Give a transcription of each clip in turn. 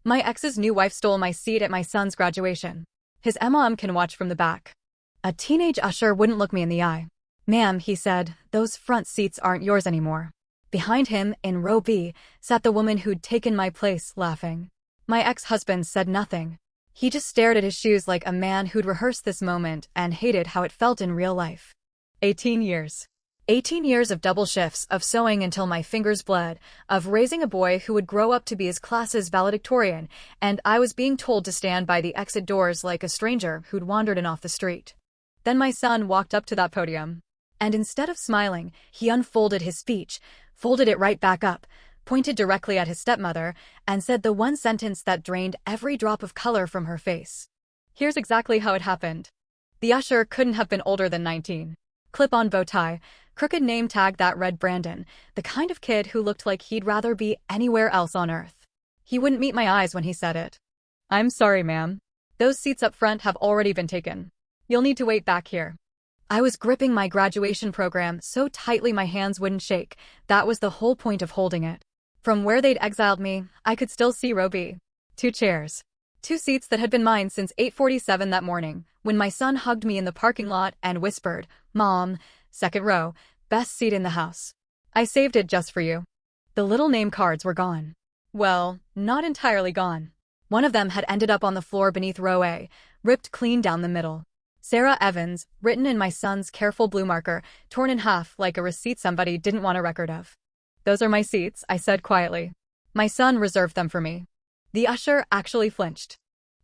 My ex's new wife stole my seat at my son's graduation. His mom can watch from the back. A teenage usher wouldn't look me in the eye. "Ma'am," he said, "those front seats aren't yours anymore." Behind him, in row B, sat the woman who'd taken my place, laughing. My ex-husband said nothing. He just stared at his shoes like a man who'd rehearsed this moment and hated how it felt in real life. 18 years. 18 years of double shifts, of sewing until my fingers bled, of raising a boy who would grow up to be his class's valedictorian, and I was being told to stand by the exit doors like a stranger who'd wandered in off the street. Then my son walked up to that podium. And instead of smiling, he unfolded his speech, folded it right back up, pointed directly at his stepmother, and said the one sentence that drained every drop of color from her face. Here's exactly how it happened. The usher couldn't have been older than 19. Clip-on bow tie, crooked name tag that read Brandon, the kind of kid who looked like he'd rather be anywhere else on earth. He wouldn't meet my eyes when he said it. "I'm sorry, ma'am. Those seats up front have already been taken. You'll need to wait back here." I was gripping my graduation program so tightly my hands wouldn't shake. That was the whole point of holding it. From where they'd exiled me, I could still see row B. 2 chairs. 2 seats that had been mine since 8:47 that morning, when my son hugged me in the parking lot and whispered, "Mom, second row, best seat in the house. I saved it just for you." The little name cards were gone. Well, not entirely gone. One of them had ended up on the floor beneath row A, ripped clean down the middle. Sarah Evans, written in my son's careful blue marker, torn in half like a receipt somebody didn't want a record of. "Those are my seats," I said quietly. "My son reserved them for me." The usher actually flinched.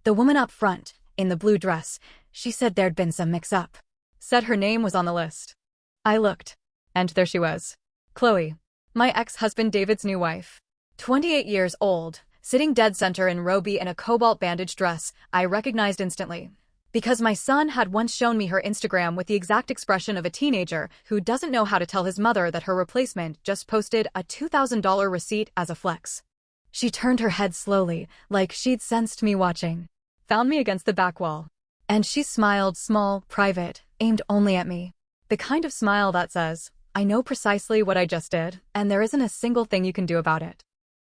The woman up front, in the blue dress, she said there'd been some mix-up. Said her name was on the list. I looked. And there she was. Chloe. My ex-husband David's new wife. 28 years old, sitting dead center in row B in a cobalt bandage dress, I recognized instantly. Because my son had once shown me her Instagram with the exact expression of a teenager who doesn't know how to tell his mother that her replacement just posted a $2,000 receipt as a flex. She turned her head slowly, like she'd sensed me watching. Found me against the back wall. And she smiled, small, private, aimed only at me. The kind of smile that says, "I know precisely what I just did, and there isn't a single thing you can do about it."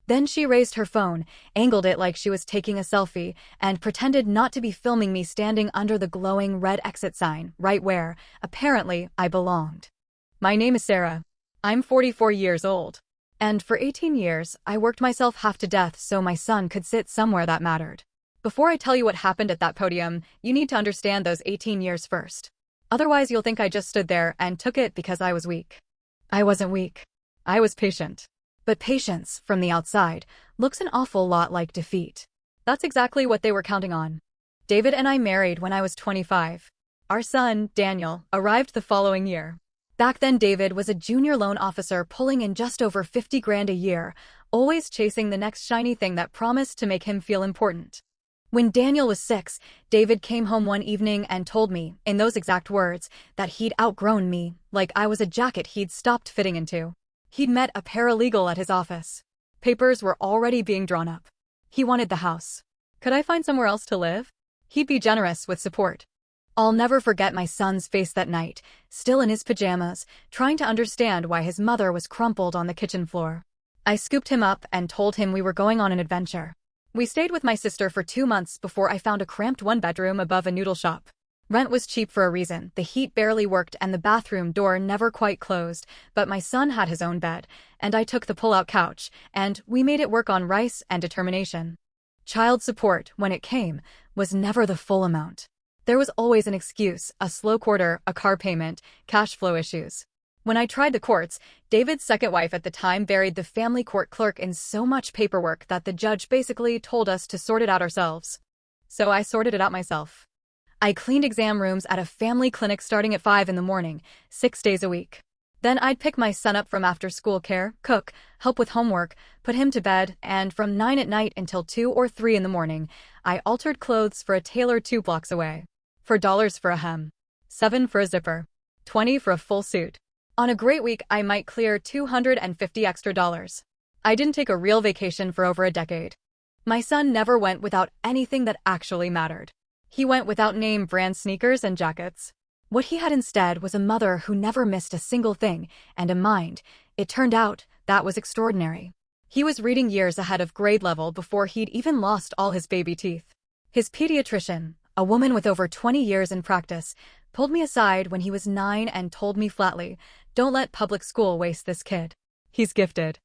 Then she raised her phone, angled it like she was taking a selfie, and pretended not to be filming me standing under the glowing red exit sign, right where, apparently, I belonged. "My name is Sarah. I'm 44 years old. And for 18 years, I worked myself half to death so my son could sit somewhere that mattered. Before I tell you what happened at that podium, you need to understand those 18 years first. Otherwise you'll think I just stood there and took it because I was weak. I wasn't weak. I was patient. But patience, from the outside, looks an awful lot like defeat. That's exactly what they were counting on. David and I married when I was 25. Our son, Daniel, arrived the following year. Back then David was a junior loan officer pulling in just over 50 grand a year, always chasing the next shiny thing that promised to make him feel important. When Daniel was 6, David came home one evening and told me, in those exact words, that he'd outgrown me, like I was a jacket he'd stopped fitting into. He'd met a paralegal at his office. Papers were already being drawn up. He wanted the house. Could I find somewhere else to live? He'd be generous with support. I'll never forget my son's face that night, still in his pajamas, trying to understand why his mother was crumpled on the kitchen floor. I scooped him up and told him we were going on an adventure. We stayed with my sister for 2 months before I found a cramped one-bedroom above a noodle shop. Rent was cheap for a reason, the heat barely worked and the bathroom door never quite closed, but my son had his own bed, and I took the pull-out couch, and we made it work on rice and determination. Child support, when it came, was never the full amount. There was always an excuse, a slow quarter, a car payment, cash flow issues. When I tried the courts, David's second wife at the time buried the family court clerk in so much paperwork that the judge basically told us to sort it out ourselves. So I sorted it out myself. I cleaned exam rooms at a family clinic starting at 5 in the morning, 6 days a week. Then I'd pick my son up from after-school care, cook, help with homework, put him to bed, and from 9 at night until 2 or 3 in the morning, I altered clothes for a tailor 2 blocks away. $4 for a hem. $7 for a zipper. $20 for a full suit. On a great week, I might clear $250 extra. I didn't take a real vacation for over a decade. My son never went without anything that actually mattered. He went without name brand sneakers and jackets. What he had instead was a mother who never missed a single thing, and a mind. It turned out that was extraordinary. He was reading years ahead of grade level before he'd even lost all his baby teeth. His pediatrician, a woman with over 20 years in practice, pulled me aside when he was 9 and told me flatly, "Don't let public school waste this kid. He's gifted."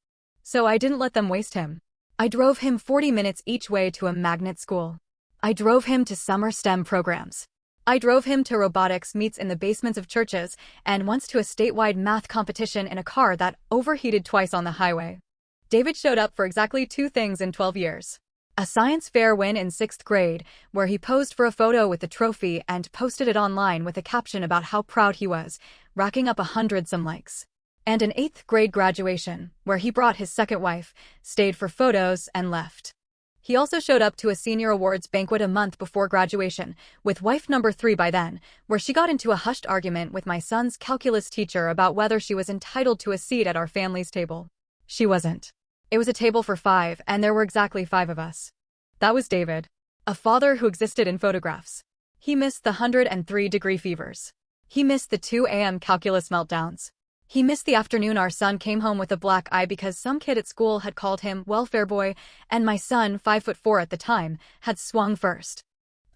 So I didn't let them waste him. I drove him 40 minutes each way to a magnet school. I drove him to summer STEM programs. I drove him to robotics meets in the basements of churches and once to a statewide math competition in a car that overheated twice on the highway. David showed up for exactly 2 things in 12 years. A science fair win in 6th grade, where he posed for a photo with the trophy and posted it online with a caption about how proud he was, racking up 100-some likes. And an 8th grade graduation, where he brought his second wife, stayed for photos, and left. He also showed up to a senior awards banquet a month before graduation, with wife number 3 by then, where she got into a hushed argument with my son's calculus teacher about whether she was entitled to a seat at our family's table. She wasn't. It was a table for 5, and there were exactly 5 of us. That was David. A father who existed in photographs. He missed the 103-degree fevers. He missed the 2 a.m. calculus meltdowns. He missed the afternoon our son came home with a black eye because some kid at school had called him welfare boy, and my son, 5'4" at the time, had swung first.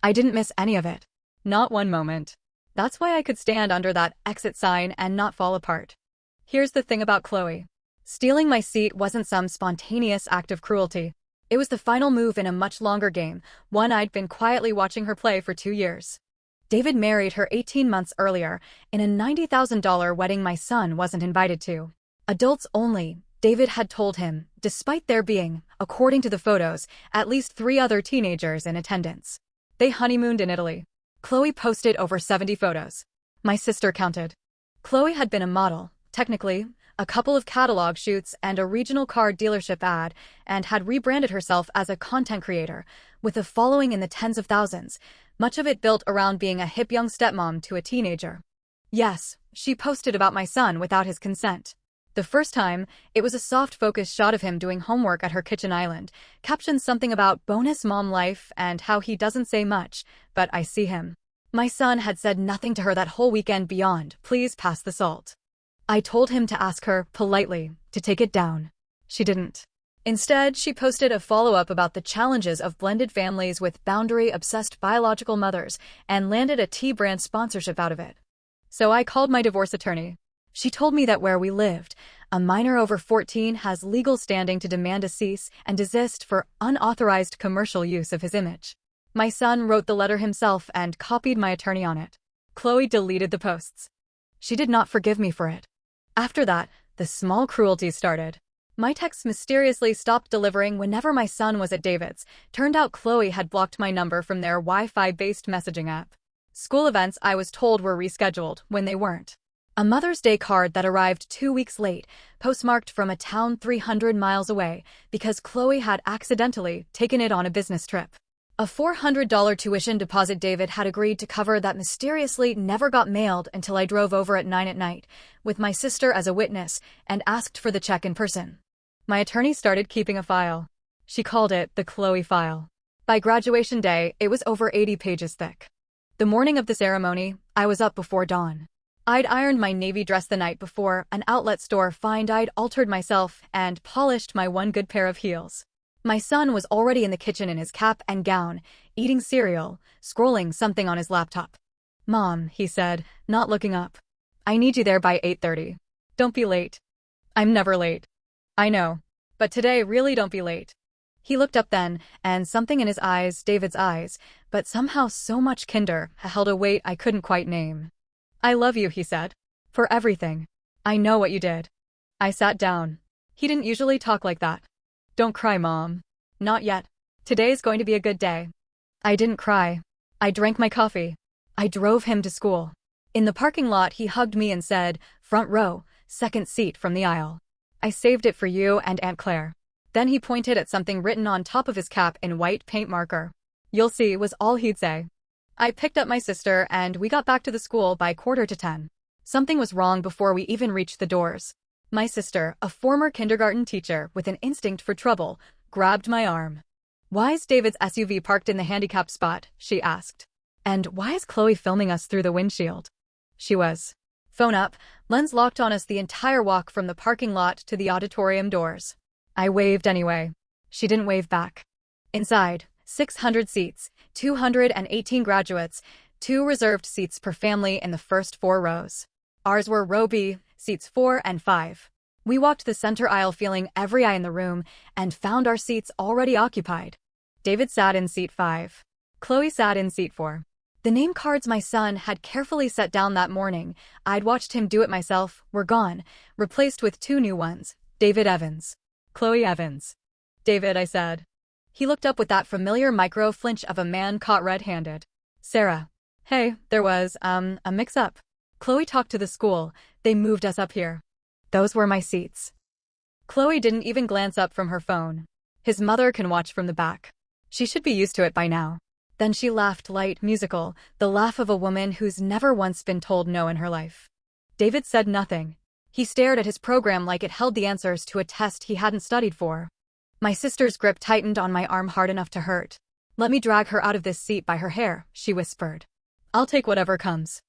I didn't miss any of it. Not one moment. That's why I could stand under that exit sign and not fall apart. Here's the thing about Chloe. Stealing my seat wasn't some spontaneous act of cruelty. It was the final move in a much longer game, one I'd been quietly watching her play for 2 years. David married her 18 months earlier, in a $90,000 wedding my son wasn't invited to. Adults only, David had told him, despite there being, according to the photos, at least 3 other teenagers in attendance. They honeymooned in Italy. Chloe posted over 70 photos. My sister counted. Chloe had been a model, technically, a couple of catalog shoots and a regional car dealership ad, and had rebranded herself as a content creator, with a following in the tens of thousands, much of it built around being a hip young stepmom to a teenager. Yes, she posted about my son without his consent. The first time, it was a soft focus shot of him doing homework at her kitchen island, captioned something about bonus mom life and how he doesn't say much, but I see him. My son had said nothing to her that whole weekend beyond, "Please pass the salt." I told him to ask her, politely, to take it down. She didn't. Instead, she posted a follow-up about the challenges of blended families with boundary-obsessed biological mothers and landed a T-brand sponsorship out of it. So I called my divorce attorney. She told me that where we lived, a minor over 14 has legal standing to demand a cease and desist for unauthorized commercial use of his image. My son wrote the letter himself and copied my attorney on it. Chloe deleted the posts. She did not forgive me for it. After that, the small cruelties started. My texts mysteriously stopped delivering whenever my son was at David's. Turned out Chloe had blocked my number from their Wi-Fi-based messaging app. School events I was told were rescheduled when they weren't. A Mother's Day card that arrived 2 weeks late, postmarked from a town 300 miles away, because Chloe had accidentally taken it on a business trip. A $400 tuition deposit David had agreed to cover that mysteriously never got mailed until I drove over at 9 at night, with my sister as a witness, and asked for the check in person. My attorney started keeping a file. She called it the Chloe file. By graduation day, it was over 80 pages thick. The morning of the ceremony, I was up before dawn. I'd ironed my navy dress the night before an outlet store find I'd altered myself and polished my one good pair of heels. My son was already in the kitchen in his cap and gown, eating cereal, scrolling something on his laptop. "Mom," he said, not looking up. "I need you there by 8:30. Don't be late." "I'm never late." "I know. But today really don't be late." He looked up then, and something in his eyes, David's eyes, but somehow so much kinder, held a weight I couldn't quite name. "I love you," he said. "For everything. I know what you did." I sat down. He didn't usually talk like that. "Don't cry, Mom." "Not yet. Today's going to be a good day." I didn't cry. I drank my coffee. I drove him to school. In the parking lot, he hugged me and said, "Front row, second seat from the aisle. I saved it for you and Aunt Claire." Then he pointed at something written on top of his cap in white paint marker. "You'll see," was all he'd say. I picked up my sister and we got back to the school by 9:45. Something was wrong before we even reached the doors. My sister, a former kindergarten teacher with an instinct for trouble, grabbed my arm. "Why's David's SUV parked in the handicap spot?" she asked. "And why is Chloe filming us through the windshield?" She was. Phone up, lens locked on us the entire walk from the parking lot to the auditorium doors. I waved anyway. She didn't wave back. Inside, 600 seats, 218 graduates, 2 reserved seats per family in the first 4 rows. Ours were row B, seats 4 and 5. We walked the center aisle feeling every eye in the room and found our seats already occupied. David sat in seat 5. Chloe sat in seat 4. The name cards my son had carefully set down that morning, I'd watched him do it myself, were gone, replaced with 2 new ones. David Evans. Chloe Evans. David, I said. He looked up with that familiar micro-flinch of a man caught red-handed. Sarah. Hey, there was, a mix-up. Chloe talked to the school. They moved us up here. Those were my seats. Chloe didn't even glance up from her phone. His mother can watch from the back. She should be used to it by now. Then she laughed light, musical, the laugh of a woman who's never once been told no in her life. David said nothing. He stared at his program like it held the answers to a test he hadn't studied for. My sister's grip tightened on my arm hard enough to hurt. Let me drag her out of this seat by her hair, she whispered. I'll take whatever comes.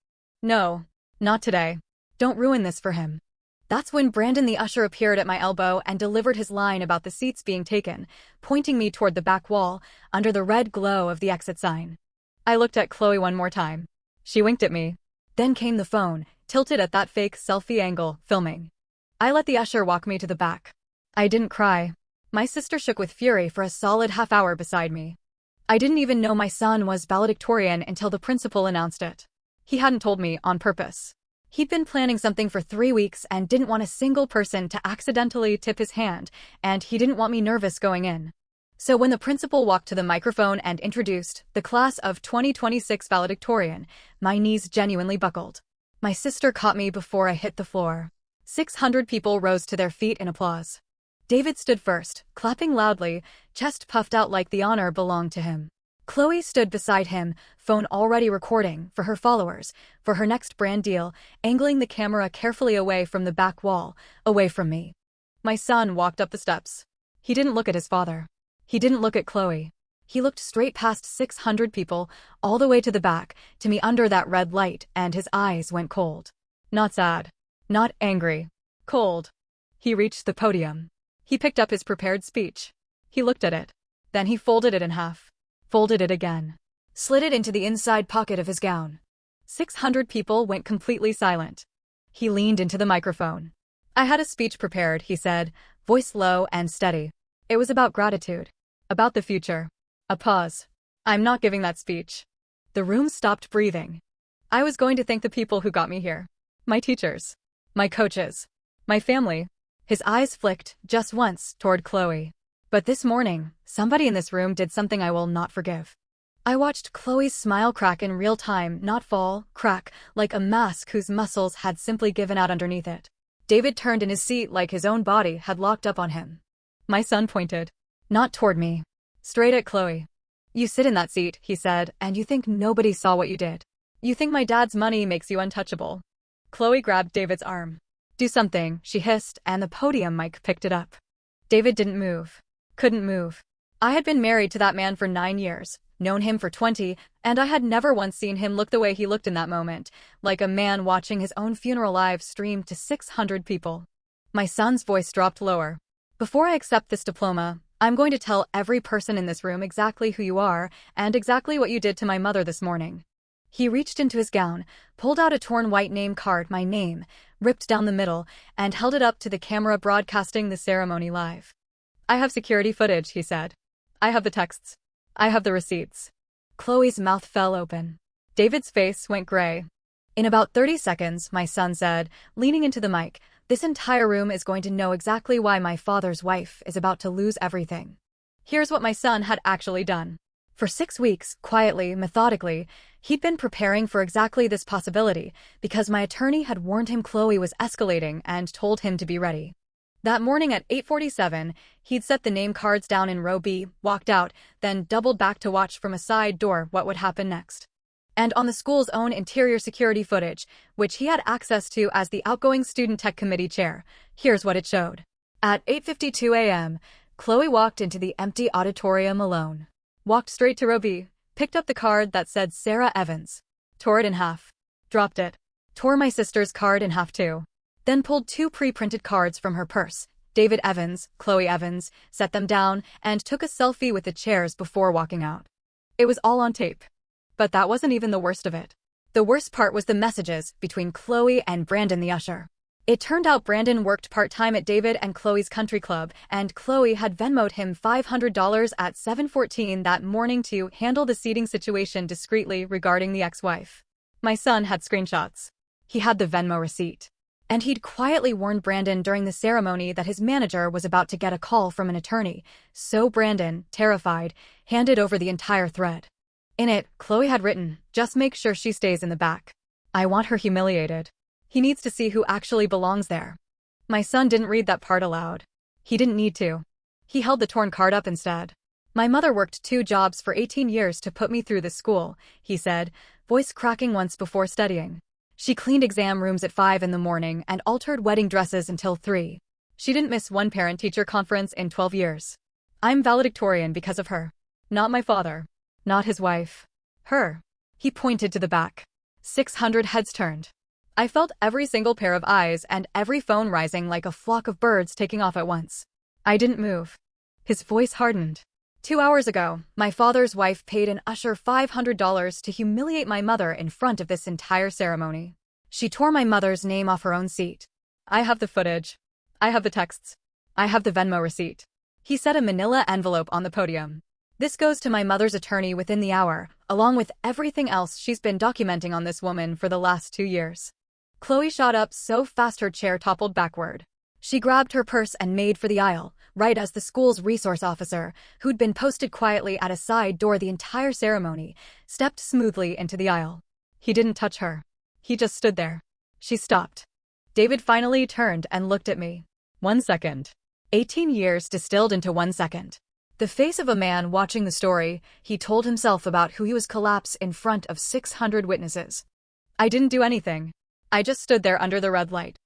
No, not today. Don't ruin this for him. That's when Brandon the usher appeared at my elbow and delivered his line about the seats being taken, pointing me toward the back wall, under the red glow of the exit sign. I looked at Chloe one more time. She winked at me. Then came the phone, tilted at that fake selfie angle, filming. I let the usher walk me to the back. I didn't cry. My sister shook with fury for a solid half-hour beside me. I didn't even know my son was valedictorian until the principal announced it. He hadn't told me on purpose. He'd been planning something for 3 weeks and didn't want a single person to accidentally tip his hand, and he didn't want me nervous going in. So when the principal walked to the microphone and introduced the class of 2026 valedictorian, my knees genuinely buckled. My sister caught me before I hit the floor. 600 people rose to their feet in applause. David stood first, clapping loudly, chest puffed out like the honor belonged to him. Chloe stood beside him, phone already recording, for her followers, for her next brand deal, angling the camera carefully away from the back wall, away from me. My son walked up the steps. He didn't look at his father. He didn't look at Chloe. He looked straight past 600 people, all the way to the back, to me under that red light, and his eyes went cold. Not sad. Not angry. Cold. He reached the podium. He picked up his prepared speech. He looked at it. Then he folded it in half. Folded it again. Slid it into the inside pocket of his gown. 600 people went completely silent. He leaned into the microphone. I had a speech prepared, he said, voice low and steady. It was about gratitude. About the future. A pause. I'm not giving that speech. The room stopped breathing. I was going to thank the people who got me here. My teachers. My coaches. My family. His eyes flicked, just once, toward Chloe. But this morning, somebody in this room did something I will not forgive. I watched Chloe's smile crack in real time, not fall, crack, like a mask whose muscles had simply given out underneath it. David turned in his seat like his own body had locked up on him. My son pointed. Not toward me. Straight at Chloe. You sit in that seat, he said, and you think nobody saw what you did. You think my dad's money makes you untouchable. Chloe grabbed David's arm. Do something, she hissed, and the podium mic picked it up. David didn't move. Couldn't move. I had been married to that man for 9 years, known him for 20, and I had never once seen him look the way he looked in that moment, like a man watching his own funeral live streamed to 600 people. My son's voice dropped lower. Before I accept this diploma, I'm going to tell every person in this room exactly who you are and exactly what you did to my mother this morning. He reached into his gown, pulled out a torn white name card, my name, ripped down the middle, and held it up to the camera broadcasting the ceremony live. I have security footage, he said. I have the texts. I have the receipts. Chloe's mouth fell open. David's face went gray. In about 30 seconds, my son said, leaning into the mic, this entire room is going to know exactly why my father's wife is about to lose everything. Here's what my son had actually done. For 6 weeks, quietly, methodically, he'd been preparing for exactly this possibility, because my attorney had warned him Chloe was escalating and told him to be ready. That morning at 8:47, he'd set the name cards down in row B, walked out, then doubled back to watch from a side door what would happen next. And on the school's own interior security footage, which he had access to as the outgoing student tech committee chair, here's what it showed. At 8:52 a.m., Chloe walked into the empty auditorium alone. Walked straight to row B, picked up the card that said Sarah Evans, tore it in half, dropped it, tore my sister's card in half too. Then pulled 2 pre-printed cards from her purse, David Evans, Chloe Evans, set them down and took a selfie with the chairs before walking out. It was all on tape. But that wasn't even the worst of it. The worst part was the messages between Chloe and Brandon the usher. It turned out Brandon worked part-time at David and Chloe's country club, and Chloe had Venmoed him $500 at 7:14 that morning to handle the seating situation discreetly regarding the ex-wife. My son had screenshots. He had the Venmo receipt. And he'd quietly warned Brandon during the ceremony that his manager was about to get a call from an attorney, so Brandon, terrified, handed over the entire thread. In it, Chloe had written, "Just make sure she stays in the back. I want her humiliated. He needs to see who actually belongs there." My son didn't read that part aloud. He didn't need to. He held the torn card up instead. "My mother worked 2 jobs for 18 years to put me through this school," he said, voice cracking once before studying. "She cleaned exam rooms at 5 in the morning and altered wedding dresses until 3. She didn't miss one parent-teacher conference in 12 years. I'm valedictorian because of her. Not my father. Not his wife. Her." He pointed to the back. 600 heads turned. I felt every single pair of eyes and every phone rising like a flock of birds taking off at once. I didn't move. His voice hardened. 2 hours ago, my father's wife paid an usher $500 to humiliate my mother in front of this entire ceremony. She tore my mother's name off her own seat. I have the footage. I have the texts. I have the Venmo receipt. He set a manila envelope on the podium. "This goes to my mother's attorney within the hour, along with everything else she's been documenting on this woman for the last 2 years. Chloe shot up so fast her chair toppled backward. She grabbed her purse and made for the aisle, right as the school's resource officer, who'd been posted quietly at a side door the entire ceremony, stepped smoothly into the aisle. He didn't touch her. He just stood there. She stopped. David finally turned and looked at me. 1 second. 18 years distilled into 1 second. The face of a man watching the story he told himself about who he was collapse in front of 600 witnesses. I didn't do anything. I just stood there under the red light.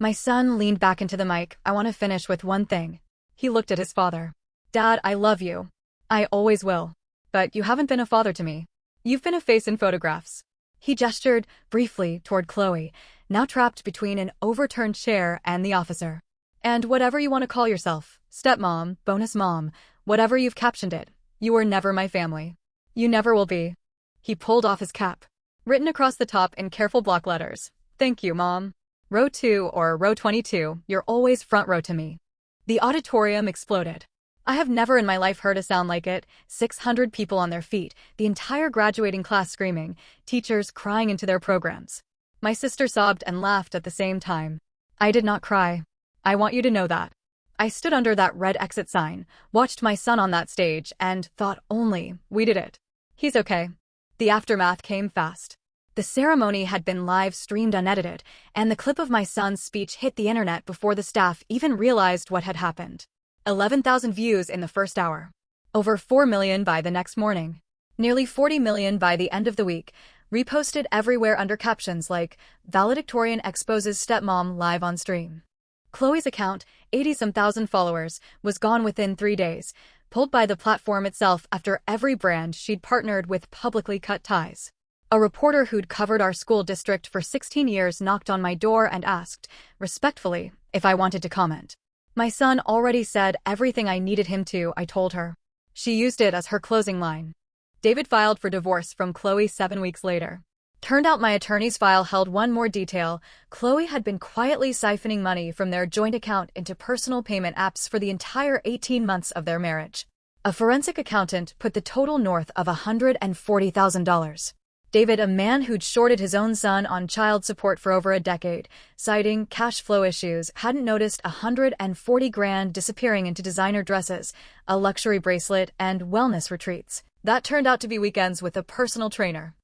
My son leaned back into the mic. "I want to finish with one thing." He looked at his father. "Dad, I love you. I always will. But you haven't been a father to me. You've been a face in photographs." He gestured briefly toward Chloe, now trapped between an overturned chair and the officer. "And whatever you want to call yourself, stepmom, bonus mom, whatever you've captioned it, you were never my family. You never will be." He pulled off his cap. Written across the top in careful block letters. "Thank you, Mom. Row 2 or row 22, you're always front row to me." The auditorium exploded. I have never in my life heard a sound like it. 600 people on their feet, the entire graduating class screaming, teachers crying into their programs. My sister sobbed and laughed at the same time. I did not cry. I want you to know that. I stood under that red exit sign, watched my son on that stage, and thought only, we did it. He's okay. The aftermath came fast. The ceremony had been live-streamed unedited, and the clip of my son's speech hit the internet before the staff even realized what had happened. 11,000 views in the first hour. Over 4 million by the next morning. Nearly 40 million by the end of the week, reposted everywhere under captions like, "Valedictorian exposes stepmom live on stream." Chloe's account, 80-some thousand followers, was gone within 3 days, pulled by the platform itself after every brand she'd partnered with publicly cut ties. A reporter who'd covered our school district for 16 years knocked on my door and asked, respectfully, if I wanted to comment. My son already said everything I needed him to, I told her. She used it as her closing line. David filed for divorce from Chloe 7 weeks later. Turned out my attorney's file held one more detail. Chloe had been quietly siphoning money from their joint account into personal payment apps for the entire 18 months of their marriage. A forensic accountant put the total north of $140,000. David, a man who'd shorted his own son on child support for over a decade, citing cash flow issues, hadn't noticed $140,000 disappearing into designer dresses, a luxury bracelet, and wellness retreats. That turned out to be weekends with a personal trainer.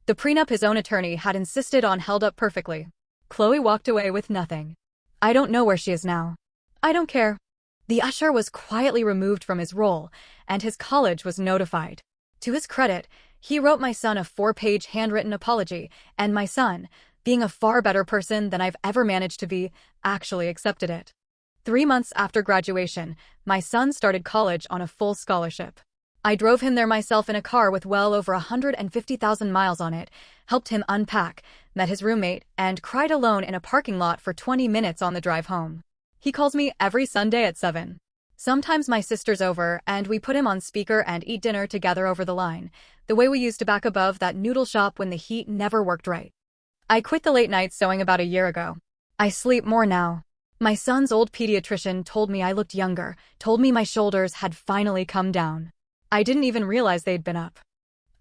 The prenup his own attorney had insisted on held up perfectly. Chloe walked away with nothing. I don't know where she is now. I don't care. The usher was quietly removed from his role, and his college was notified. To his credit, he wrote my son a 4-page handwritten apology, and my son, being a far better person than I've ever managed to be, actually accepted it. 3 months after graduation, my son started college on a full scholarship. I drove him there myself in a car with well over 150,000 miles on it, helped him unpack, met his roommate, and cried alone in a parking lot for 20 minutes on the drive home. He calls me every Sunday at 7. Sometimes my sister's over and we put him on speaker and eat dinner together over the line, the way we used to back above that noodle shop when the heat never worked right. I quit the late night sewing about a year ago. I sleep more now. My son's old pediatrician told me I looked younger, told me my shoulders had finally come down. I didn't even realize they'd been up.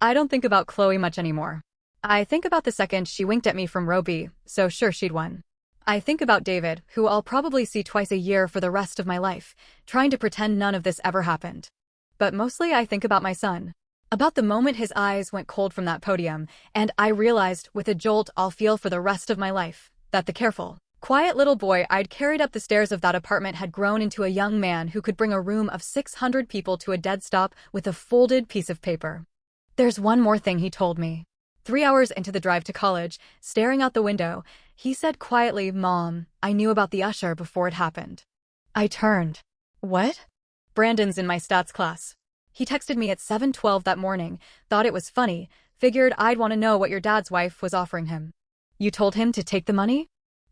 I don't think about Chloe much anymore. I think about the second she winked at me from row B, so sure she'd won. I think about David, who I'll probably see twice a year for the rest of my life, trying to pretend none of this ever happened. But mostly I think about my son. About the moment his eyes went cold from that podium, and I realized with a jolt I'll feel for the rest of my life, that the careful, quiet little boy I'd carried up the stairs of that apartment had grown into a young man who could bring a room of 600 people to a dead stop with a folded piece of paper. There's one more thing he told me. 3 hours into the drive to college, staring out the window, he said quietly, "Mom, I knew about the usher before it happened." I turned. What? Brandon's in my stats class. He texted me at 7:12 that morning, thought it was funny, figured I'd want to know what your dad's wife was offering him. You told him to take the money?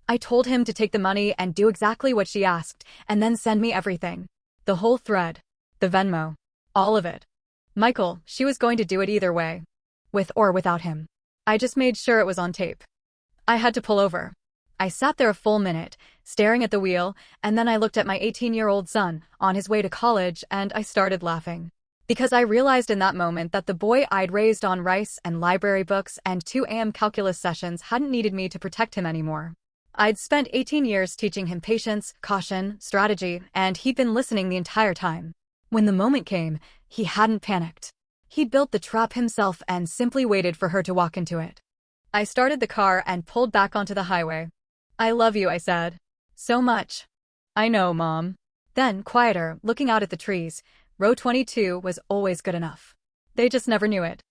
I told him to take the money and do exactly what she asked, and then send me everything. The whole thread. The Venmo. All of it. Michael, she was going to do it either way. With or without him. I just made sure it was on tape. I had to pull over. I sat there a full minute, staring at the wheel, and then I looked at my 18-year-old son, on his way to college, and I started laughing. Because I realized in that moment that the boy I'd raised on rice and library books and 2 a.m. calculus sessions hadn't needed me to protect him anymore. I'd spent 18 years teaching him patience, caution, strategy, and he'd been listening the entire time. When the moment came, he hadn't panicked. He'd built the trap himself and simply waited for her to walk into it. I started the car and pulled back onto the highway. "I love you," I said. "So much." "I know, Mom." Then, quieter, looking out at the trees, row 22 was always good enough. They just never knew it.